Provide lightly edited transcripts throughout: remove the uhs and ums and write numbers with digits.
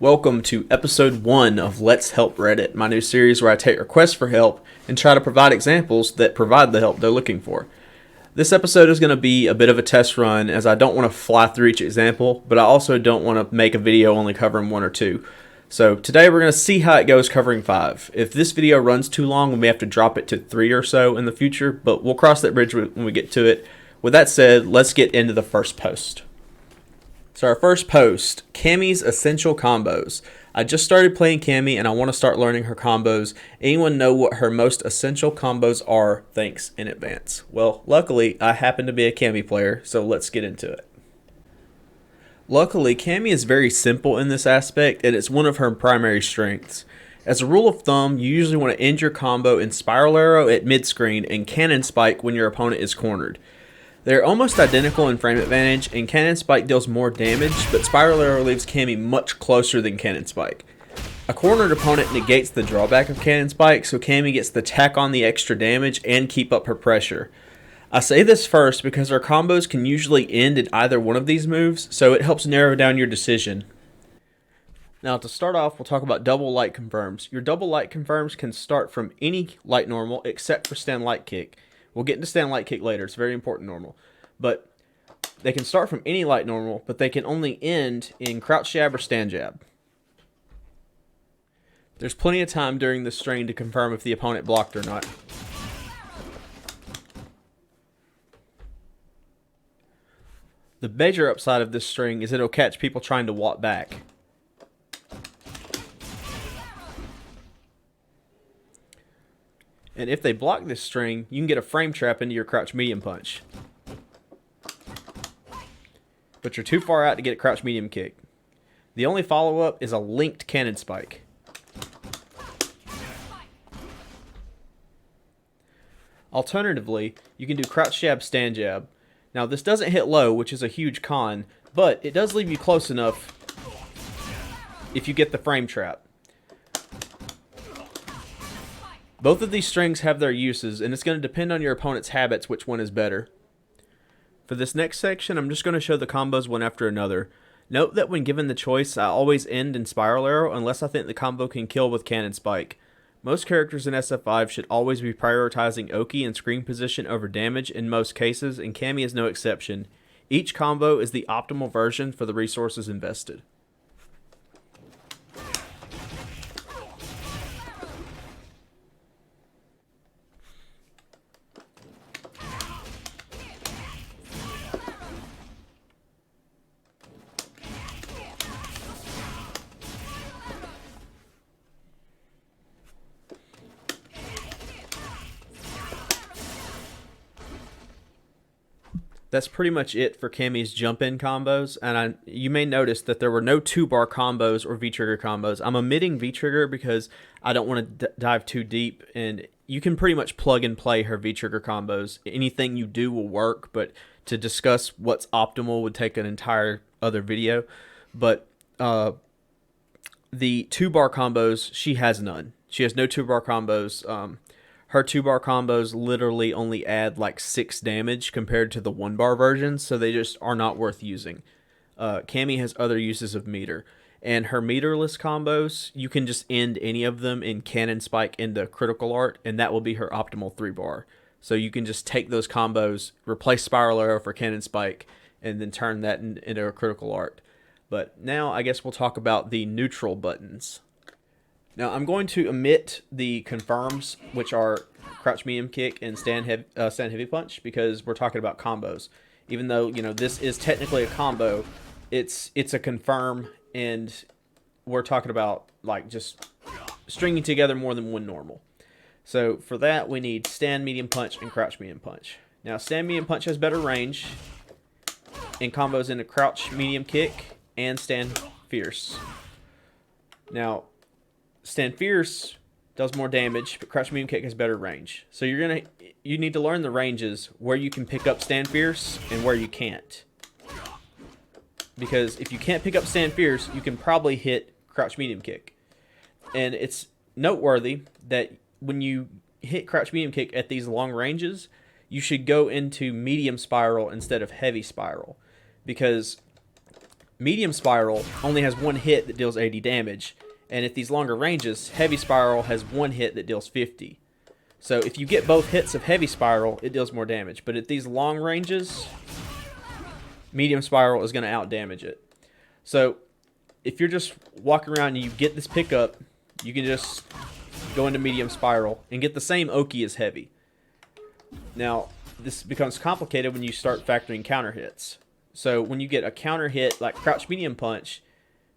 Welcome to episode 1 of Let's Help Reddit, my new series where I take requests for help and try to provide examples that provide the help they're looking for. This episode is going to be a bit of a test run as I don't want to fly through each example, but I also don't want to make a video only covering 1 or 2. So today we're going to see how it goes covering 5. If this video runs too long, we may have to drop it to 3 or so in the future, but we'll cross that bridge when we get to it. With that said, let's get into the first post. So our first post, Cammy's Essential Combos. I just started playing Cammy and I want to start learning her combos. Anyone know what her most essential combos are? Thanks in advance. Well, luckily I happen to be a Cammy player, so let's get into it. Luckily, Cammy is very simple in this aspect and it's one of her primary strengths. As a rule of thumb, you usually want to end your combo in Spiral Arrow at mid-screen and Cannon Spike when your opponent is cornered. They're almost identical in frame advantage, and Cannon Spike deals more damage, but Spiral Arrow leaves Cammy much closer than Cannon Spike. A cornered opponent negates the drawback of Cannon Spike, so Cammy gets to tack on the extra damage and keep up her pressure. I say this first because her combos can usually end in either one of these moves, so it helps narrow down your decision. Now to start off, we'll talk about double light confirms. Your double light confirms can start from any light normal except for stand light kick. We'll get into stand light kick later. It's very important normal. But they can start from any light normal, but they can only end in crouch jab or stand jab. There's plenty of time during the string to confirm if the opponent blocked or not. The major upside of this string is it'll catch people trying to walk back. And if they block this string, you can get a frame trap into your crouch medium punch. But you're too far out to get a crouch medium kick. The only follow-up is a linked Cannon Spike. Alternatively, you can do crouch jab, stand jab. Now this doesn't hit low, which is a huge con, but it does leave you close enough if you get the frame trap. Both of these strings have their uses, and it's going to depend on your opponent's habits which one is better. For this next section, I'm just going to show the combos one after another. Note that when given the choice, I always end in Spiral Arrow unless I think the combo can kill with Cannon Spike. Most characters in SF5 should always be prioritizing Oki and screen position over damage in most cases, and Cammy is no exception. Each combo is the optimal version for the resources invested. That's pretty much it for Cammy's jump-in combos, and you may notice that there were no 2-bar combos or V-trigger combos. I'm omitting V-trigger because I don't want to dive too deep, and you can pretty much plug and play her V-trigger combos. Anything you do will work, but to discuss what's optimal would take an entire other video. But the 2-bar combos, she has none. She has no 2-bar combos. Her 2-bar combos literally only add like 6 damage compared to the 1-bar version, so they just are not worth using. Cammy has other uses of meter, and her meterless combos, you can just end any of them in Cannon Spike into Critical Art, and that will be her optimal 3-bar. So you can just take those combos, replace Spiral Arrow for Cannon Spike, and then turn that into a Critical Art. But now I guess we'll talk about the neutral buttons. Now, I'm going to omit the confirms, which are crouch medium kick and stand heavy punch, because we're talking about combos. Even though, you know, this is technically a combo, it's a confirm, and we're talking about, like, just stringing together more than one normal. So, for that, we need stand medium punch and crouch medium punch. Now, stand medium punch has better range, and combos into crouch medium kick and stand fierce. Now, stand fierce does more damage, but crouch medium kick has better range. So you need to learn the ranges where you can pick up stand fierce and where you can't. Because if you can't pick up stand fierce, you can probably hit crouch medium kick. And it's noteworthy that when you hit crouch medium kick at these long ranges, you should go into medium spiral instead of heavy spiral. Because Medium Spiral only has one hit that deals 80 damage. And at these longer ranges, Heavy Spiral has one hit that deals 50. So if you get both hits of Heavy Spiral, it deals more damage. But at these long ranges, Medium Spiral is going to outdamage it. So if you're just walking around and you get this pickup, you can just go into Medium Spiral and get the same Oki as Heavy. Now, this becomes complicated when you start factoring counter hits. So when you get a counter hit like Crouch Medium Punch,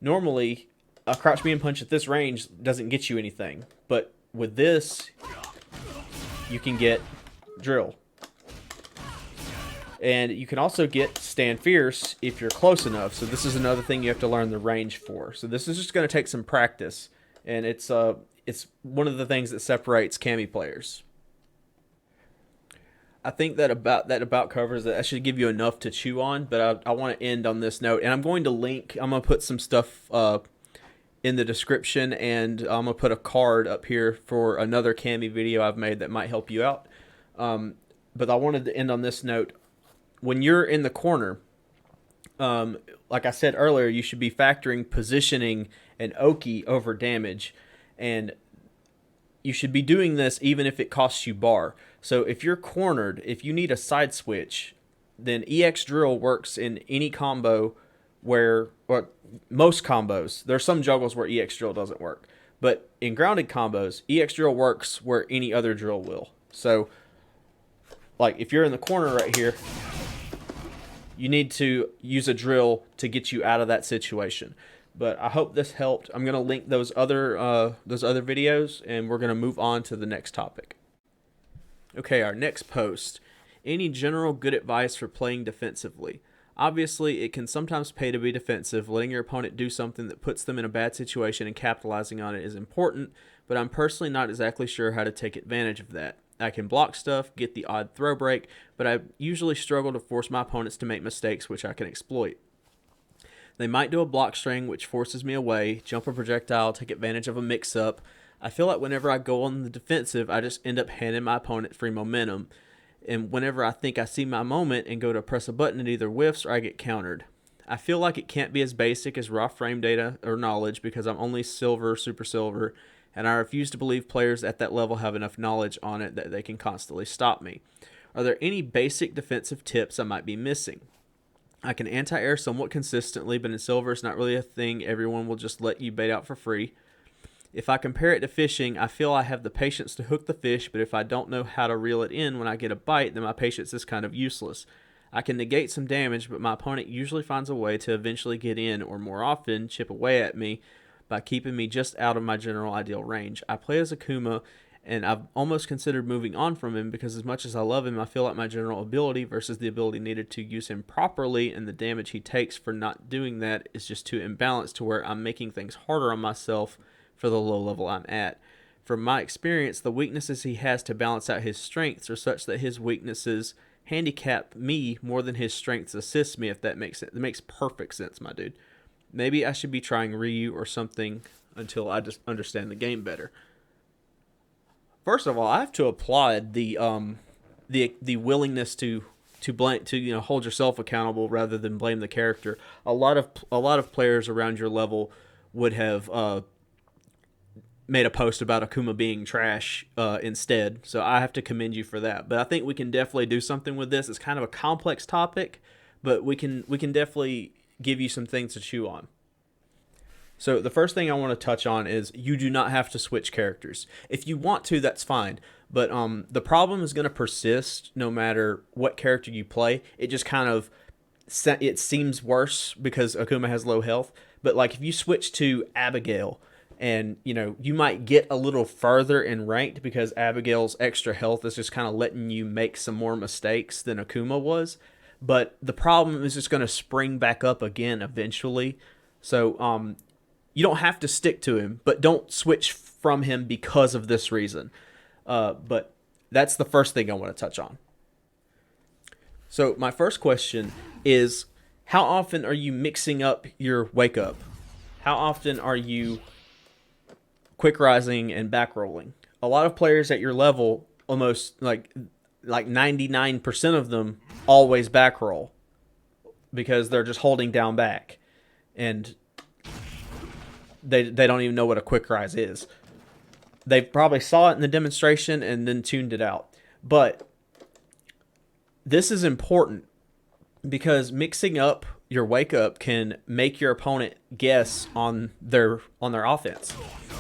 normally a Crouch Medium Punch at this range doesn't get you anything. But with this, you can get Drill. And you can also get Stand Fierce if you're close enough. So this is another thing you have to learn the range for. So this is just going to take some practice. And it's one of the things that separates Cammy players. I think that about covers it. That should give you enough to chew on. But I want to end on this note. And I'm going to put some stuff in the description. And I'm going to put a card up here for another Cammy video I've made that might help you out. But I wanted to end on this note. When you're in the corner, like I said earlier, you should be factoring positioning and Oki over damage. And you should be doing this even if it costs you bar. So if you're cornered, if you need a side switch, then EX Drill works in any combo or most combos. There are some juggles where EX Drill doesn't work. But in grounded combos, EX Drill works where any other drill will. So, like if you're in the corner right here, you need to use a drill to get you out of that situation. But I hope this helped. I'm going to link those other videos, and we're going to move on to the next topic. Okay, our next post. Any general good advice for playing defensively? Obviously, it can sometimes pay to be defensive. Letting your opponent do something that puts them in a bad situation and capitalizing on it is important, but I'm personally not exactly sure how to take advantage of that. I can block stuff, get the odd throw break, but I usually struggle to force my opponents to make mistakes which I can exploit. They might do a block string which forces me away, jump a projectile, take advantage of a mix-up. I feel like whenever I go on the defensive, I just end up handing my opponent free momentum. And whenever I think I see my moment and go to press a button, it either whiffs or I get countered. I feel like it can't be as basic as raw frame data or knowledge because I'm only silver, super silver, and I refuse to believe players at that level have enough knowledge on it that they can constantly stop me. Are there any basic defensive tips I might be missing? I can anti-air somewhat consistently, but in silver it's not really a thing everyone will just let you bait out for free. If I compare it to fishing, I feel I have the patience to hook the fish, but if I don't know how to reel it in when I get a bite, then my patience is kind of useless. I can negate some damage, but my opponent usually finds a way to eventually get in, or more often, chip away at me by keeping me just out of my general ideal range. I play as Akuma, and I've almost considered moving on from him because as much as I love him, I feel like my general ability versus the ability needed to use him properly and the damage he takes for not doing that is just too imbalanced to where I'm making things harder on myself for the low level I'm at. From my experience, the weaknesses he has to balance out his strengths are such that his weaknesses handicap me more than his strengths assist me, if that makes sense. It makes perfect sense, my dude. Maybe I should be trying Ryu or something until I just understand the game better. First of all, I have to applaud the willingness to blame, to hold yourself accountable rather than blame the character. A lot of players around your level would have made a post about Akuma being trash instead. So I have to commend you for that. But I think we can definitely do something with this. It's kind of a complex topic, but we can definitely give you some things to chew on. So the first thing I want to touch on is you do not have to switch characters. If you want to, that's fine. But the problem is going to persist no matter what character you play. It just kind of it seems worse because Akuma has low health. But like if you switch to Abigail, and you might get a little further in ranked because Abigail's extra health is just kind of letting you make some more mistakes than Akuma was. But the problem is just going to spring back up again eventually. So you don't have to stick to him, but don't switch from him because of this reason. But that's the first thing I want to touch on. So my first question is, how often are you mixing up your wake up? How often are you quick rising and back rolling? A lot of players at your level, almost like 99% of them always back roll because they're just holding down back. and they don't even know what a quick rise is. They probably saw it in the demonstration and then tuned it out. But this is important because mixing up your wake up can make your opponent guess on their offense.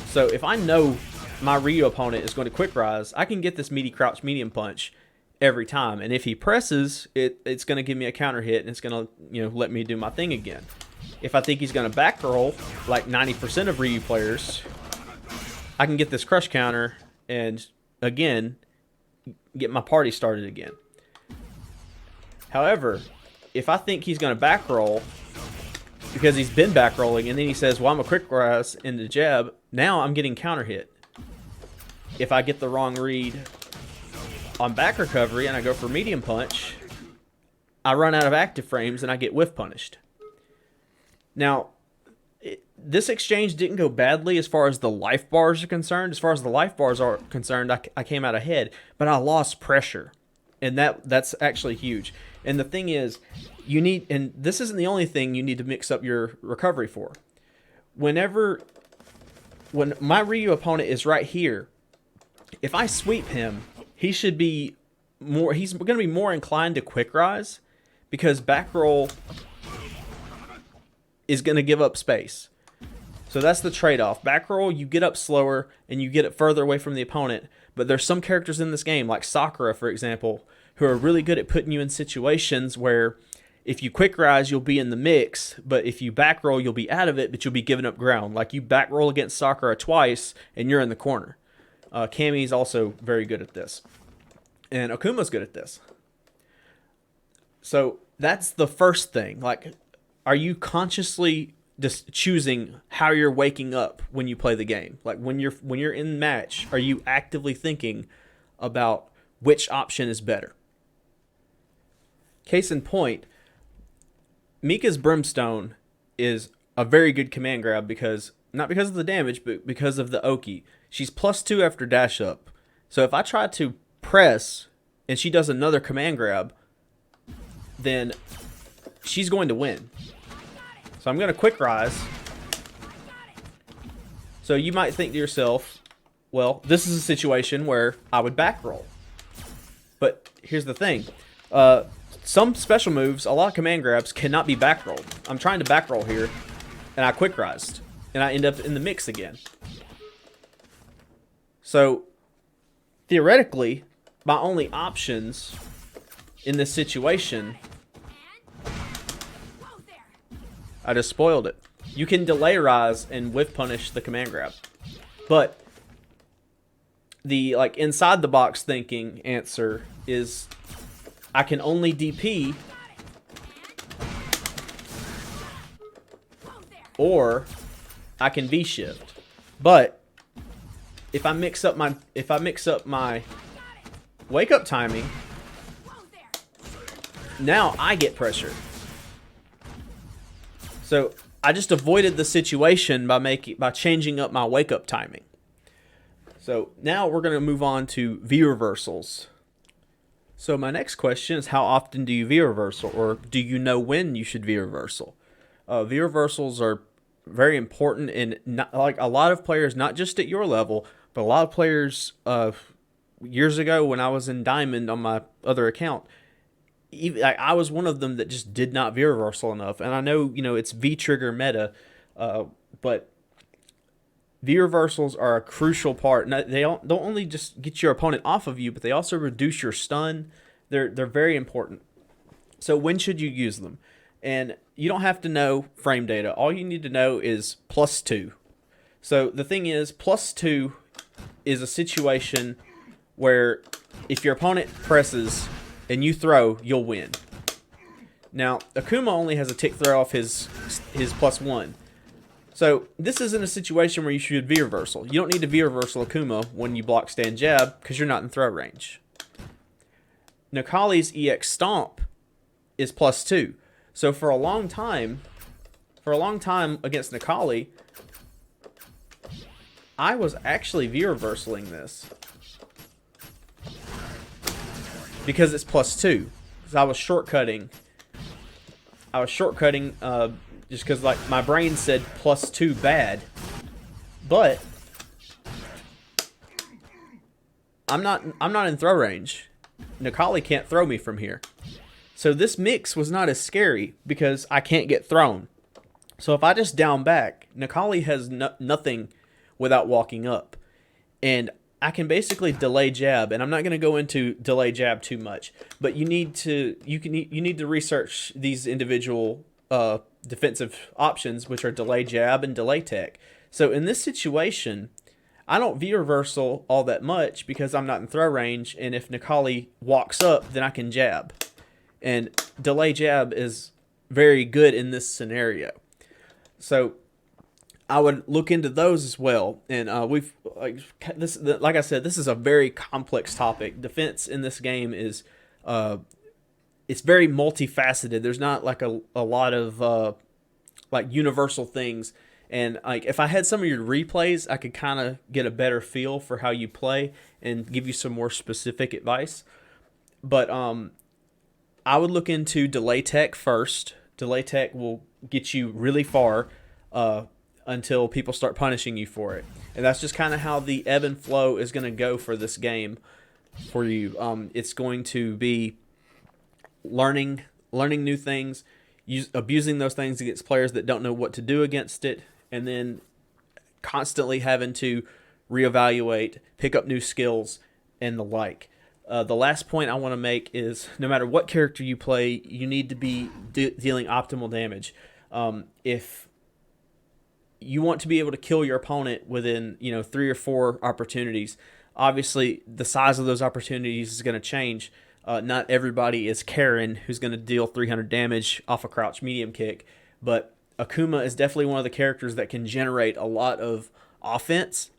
So if I know my Ryu opponent is going to quick rise, I can get this meaty crouch medium punch every time, and if he presses, it's going to give me a counter hit, and it's going to let me do my thing again. If I think he's going to back roll, like 90% of Ryu players, I can get this crush counter and again get my party started again. However, if I think he's going to back roll because he's been back rolling, and then he says, well, I'm a quick rise into jab, now I'm getting counter hit. If I get the wrong read on back recovery and I go for medium punch, I run out of active frames and I get whiff punished. Now, this exchange didn't go badly as far as the life bars are concerned. As far as the life bars are concerned, I came out ahead, but I lost pressure. And that's actually huge. And the thing is, and this isn't the only thing you need to mix up your recovery for. When my Ryu opponent is right here, if I sweep him, he's going to be more inclined to quick rise because back roll is going to give up space. So that's the trade-off. Back roll, you get up slower and you get it further away from the opponent. But there's some characters in this game, like Sakura, for example, who are really good at putting you in situations where if you quick rise, you'll be in the mix, but if you back roll, you'll be out of it, but you'll be giving up ground. Like you back roll against Sakura twice, and you're in the corner. Cammy's also very good at this. And Akuma's good at this. So that's the first thing. Like, are you consciously just choosing how you're waking up when you play the game? Like when you're in match, are you actively thinking about which option is better? Case in point, Mika's Brimstone is a very good command grab not because of the damage, but because of the Oki. She's +2 after dash up. So if I try to press and she does another command grab, then she's going to win. So I'm going to quick rise. So you might think to yourself, well, this is a situation where I would back roll. But here's the thing. Some special moves, a lot of command grabs, cannot be back rolled. I'm trying to back roll here, and I quick rised, and I end up in the mix again. So theoretically, my only options in this situation, I just spoiled it. You can delay rise and whiff punish the command grab. But the inside the box thinking answer is I can only DP or I can V shift. But if I mix up my wake up timing, now I get pressured. So I just avoided the situation by changing up my wake up timing. So now we're going to move on to V reversals. So my next question is, how often do you V reversal, or do you know when you should V reversal? V reversals are very important, and like a lot of players, not just at your level, but a lot of players years ago when I was in Diamond on my other account, I was one of them that just did not V reversal enough. And I know it's V trigger meta, but V reversals are a crucial part. They don't only just get your opponent off of you, but they also reduce your stun. They're very important. So when should you use them? And you don't have to know frame data. All you need to know is +2. So the thing is, +2 is a situation where if your opponent presses and you throw, you'll win. Now, Akuma only has a tick throw off his +1. So this isn't a situation where you should V reversal. You don't need to V reversal Akuma when you block stand jab because you're not in throw range. Nakali's EX Stomp is +2. So for a long time against Nakali, I was actually V reversaling this because it's +2. So I was shortcutting just because like my brain said +2 bad, but I'm not in throw range. Nikali can't throw me from here. So this mix was not as scary because I can't get thrown. So if I just down back, Nikali has nothing without walking up. And I can basically delay jab, and I'm not going to go into delay jab too much, but you need to research these individual defensive options, which are delay jab and delay tech. So in this situation, I don't V reversal all that much because I'm not in throw range, and if Nikali walks up, then I can jab. And delay jab is very good in this scenario. So I would look into those as well. And like I said, this is a very complex topic. Defense in this game is it's very multifaceted. There's not like a lot of like universal things. And like if I had some of your replays, I could kind of get a better feel for how you play and give you some more specific advice. But I would look into delay tech first. Delay tech will get you really far until people start punishing you for it. And that's just kind of how the ebb and flow is going to go for this game for you. It's going to be learning new things, abusing those things against players that don't know what to do against it, and then constantly having to reevaluate, pick up new skills, and the like. The last point I want to make is no matter what character you play, you need to be dealing optimal damage. If you want to be able to kill your opponent within 3 or 4 opportunities, obviously the size of those opportunities is going to change. Not everybody is Karen, who's going to deal 300 damage off a crouch medium kick, but Akuma is definitely one of the characters that can generate a lot of offense,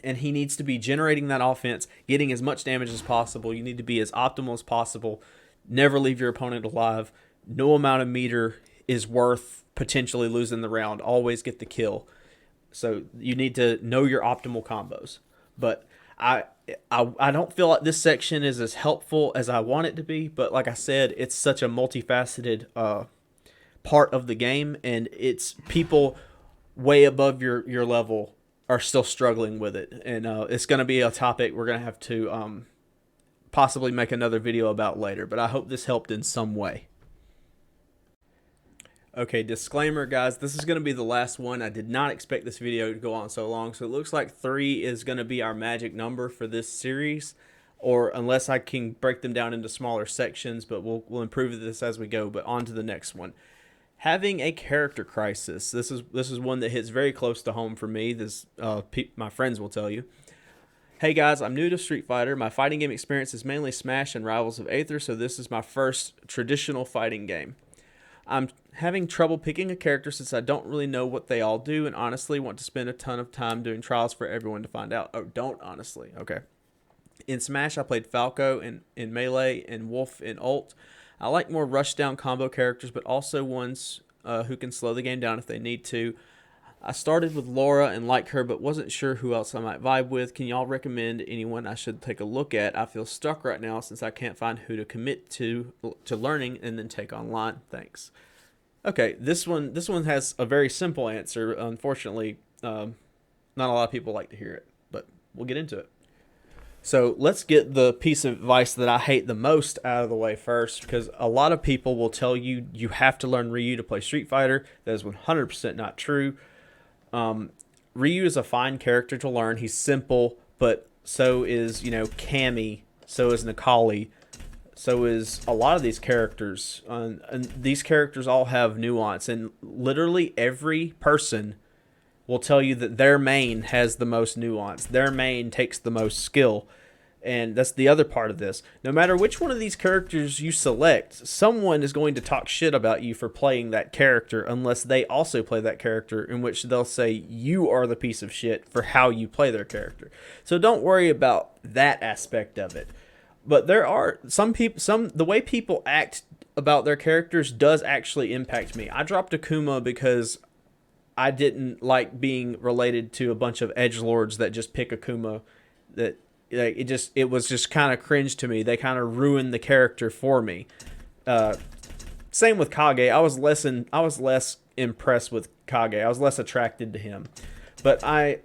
and he needs to be generating that offense, getting as much damage as possible. You need to be as optimal as possible. Never leave your opponent alive. No amount of meter is worth potentially losing the round. Always get the kill. So you need to know your optimal combos. But I don't feel like this section is as helpful as I want it to be, but like I said, it's such a multifaceted part of the game, and it's people way above your level are still struggling with it, and it's going to be a topic we're going to have to possibly make another video about later, but I hope this helped in some way. Okay, disclaimer, guys, this is going to be the last one. I did not expect this video to go on so long, so it looks like 3 is going to be our magic number for this series, or unless I can break them down into smaller sections, but we'll improve this as we go. But on to the next one. Having a character crisis. This is one that hits very close to home for me. My friends will tell you. Hey guys, I'm new to Street Fighter. My fighting game experience is mainly Smash and Rivals of Aether, so this is my first traditional fighting game. I'm having trouble picking a character since I don't really know what they all do, and honestly want to spend a ton of time doing trials for everyone to find out. Oh, don't honestly. Okay. In Smash, I played Falco in Melee and Wolf in Ult. I like more rush-down combo characters, but also ones who can slow the game down if they need to. I started with Laura and like her, but wasn't sure who else I might vibe with. Can y'all recommend anyone I should take a look at? I feel stuck right now since I can't find who to commit to learning and then take online. Thanks. Okay, this one has a very simple answer. Unfortunately, not a lot of people like to hear it, but we'll get into it. So let's get the piece of advice that I hate the most out of the way first, because a lot of people will tell you you have to learn Ryu to play Street Fighter. That is 100% not true. Ryu is a fine character to learn. He's simple, but so is, Cammy, so is Nikali, so is a lot of these characters. And these characters all have nuance, and literally every person will tell you that their main has the most nuance. Their main takes the most skill. And that's the other part of this. No matter which one of these characters you select, someone is going to talk shit about you for playing that character unless they also play that character, in which they'll say you are the piece of shit for how you play their character. So don't worry about that aspect of it. But there are some people, the way people act about their characters does actually impact me. I dropped Akuma because I didn't like being related to a bunch of edgelords that just pick Akuma. That it was just kind of cringe to me. They kind of ruined the character for me. Same with Kage. I was less impressed with Kage. I was less attracted to him. But I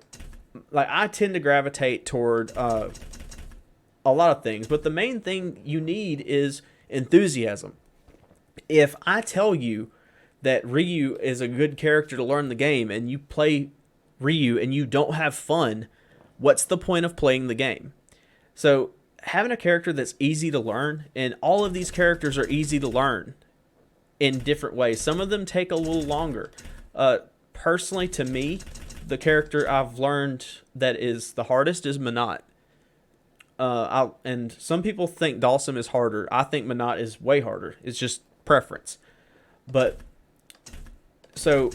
tend to gravitate toward a lot of things. But the main thing you need is enthusiasm. If I tell you that Ryu is a good character to learn the game and you play Ryu and you don't have fun, what's the point of playing the game? So having a character that's easy to learn, and all of these characters are easy to learn in different ways. Some of them take a little longer. Personally, to me, the character I've learned that is the hardest is Minot. And some people think Dhalsim is harder. I think Minot is way harder. It's just preference. But so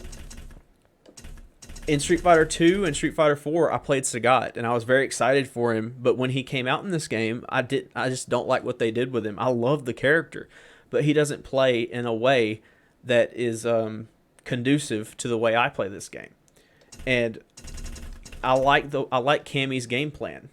in Street Fighter 2 and Street Fighter 4, I played Sagat, and I was very excited for him. But when he came out in this game, I just don't like what they did with him. I love the character, but he doesn't play in a way that is conducive to the way I play this game. And I like Cammy's game plan.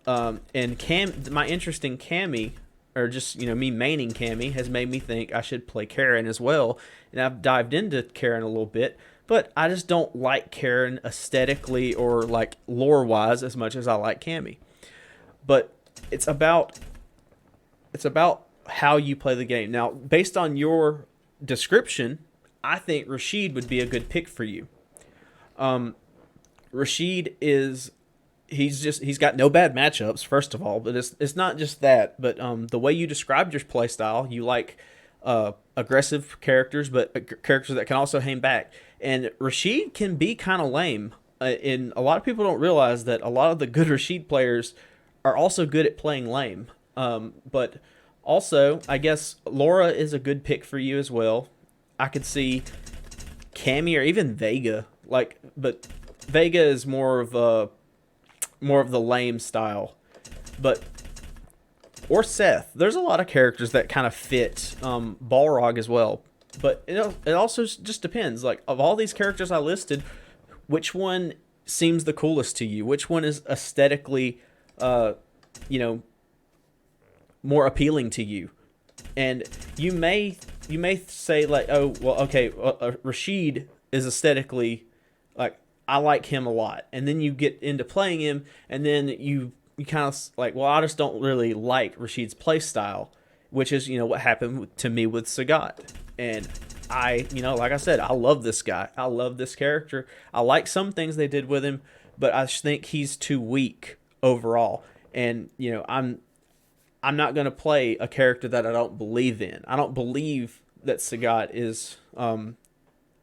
And my interest in Cammy, or just me maining Cammy, has made me think I should play Karen as well. And I've dived into Karen a little bit, but I just don't like Karen aesthetically or like lore wise as much as I like Cammy. But it's about how you play the game. Now, based on your description, I think Rashid would be a good pick for you. Rashid he's got no bad matchups, first of all, but it's not just that, but the way you described your play style, you like aggressive characters, but characters that can also hang back. And Rashid can be kind of lame. And a lot of people don't realize that a lot of the good Rashid players are also good at playing lame. But also, I guess Laura is a good pick for you as well. I could see Cammy or even Vega, but Vega is more of the lame style, or Seth. There's a lot of characters that kind of fit Balrog as well, but it also just depends. Like, of all these characters I listed, which one seems the coolest to you? Which one is aesthetically, more appealing to you? And you may say like, oh well, okay, Rashid is aesthetically like, I like him a lot, and then you get into playing him, and then you kind of like, well, I just don't really like Rashid's play style, which is what happened to me with Sagat. And I like I said, I love this guy, I love this character, I like some things they did with him, but I just think he's too weak overall. And I'm not going to play a character that I don't believe in. I don't believe that Sagat is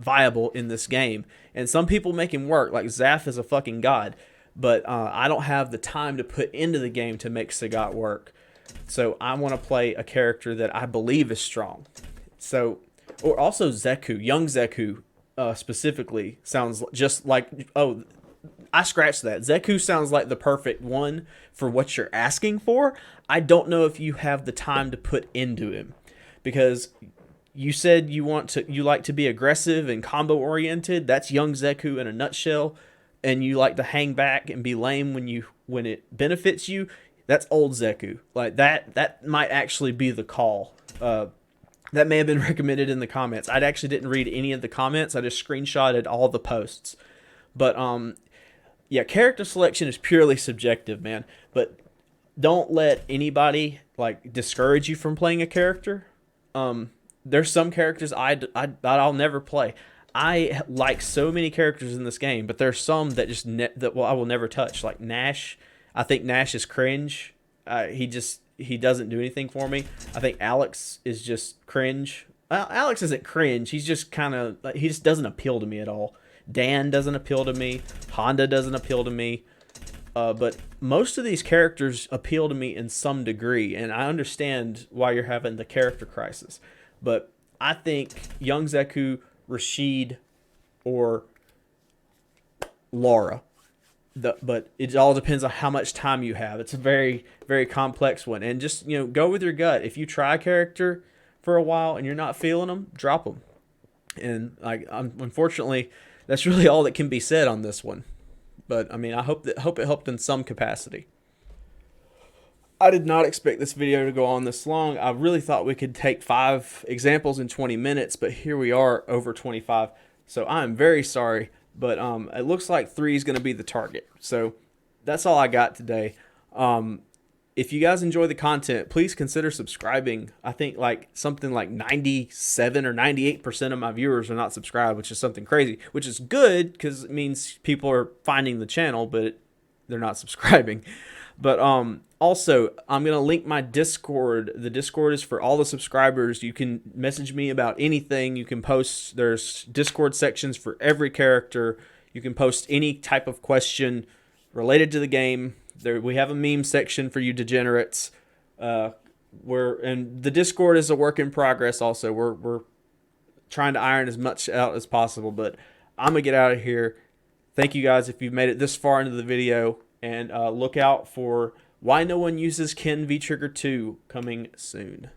viable in this game. And some people make him work. Like, Zaf is a fucking god. But I don't have the time to put into the game to make Sagat work. So I want to play a character that I believe is strong. So, or also Zeku. Young Zeku specifically sounds just like... Oh, I scratched that. Zeku sounds like the perfect one for what you're asking for. I don't know if you have the time to put into him, because you said you like to be aggressive and combo oriented. That's young Zeku in a nutshell. And you like to hang back and be lame when it benefits you. That's old Zeku. Like, that might actually be the call. That may have been recommended in the comments. I actually didn't read any of the comments. I just screenshotted all the posts. But yeah, character selection is purely subjective, man. But don't let anybody discourage you from playing a character. There's some characters I'll never play. I like so many characters in this game, but there's some that just I will never touch. Like Nash, I think Nash is cringe. He doesn't do anything for me. I think Alex is just cringe. Alex isn't cringe. He's just he just doesn't appeal to me at all. Dan doesn't appeal to me. Honda doesn't appeal to me. But most of these characters appeal to me in some degree, and I understand why you're having the character crisis. But I think young Zeku, Rashid, or Laura. But it all depends on how much time you have. It's a very, very complex one. And just, go with your gut. If you try a character for a while and you're not feeling them, drop them. And unfortunately, that's really all that can be said on this one. But I mean, I hope it helped in some capacity. I did not expect this video to go on this long. I really thought we could take 5 examples in 20 minutes, but here we are over 25. So I'm very sorry, but it looks like 3 is going to be the target. So that's all I got today. If you guys enjoy the content, please consider subscribing. I think like something like 97 or 98% of my viewers are not subscribed, which is something crazy, which is good because it means people are finding the channel, but they're not subscribing. But also, I'm going to link my Discord. The Discord is for all the subscribers. You can message me about anything. You can post, there's Discord sections for every character. You can post any type of question related to the game. There, we have a meme section for you degenerates. And the Discord is a work in progress. Also, we're trying to iron as much out as possible. But I'm gonna get out of here. Thank you guys if you've made it this far into the video, and look out for Why No One Uses Ken V Trigger 2 coming soon.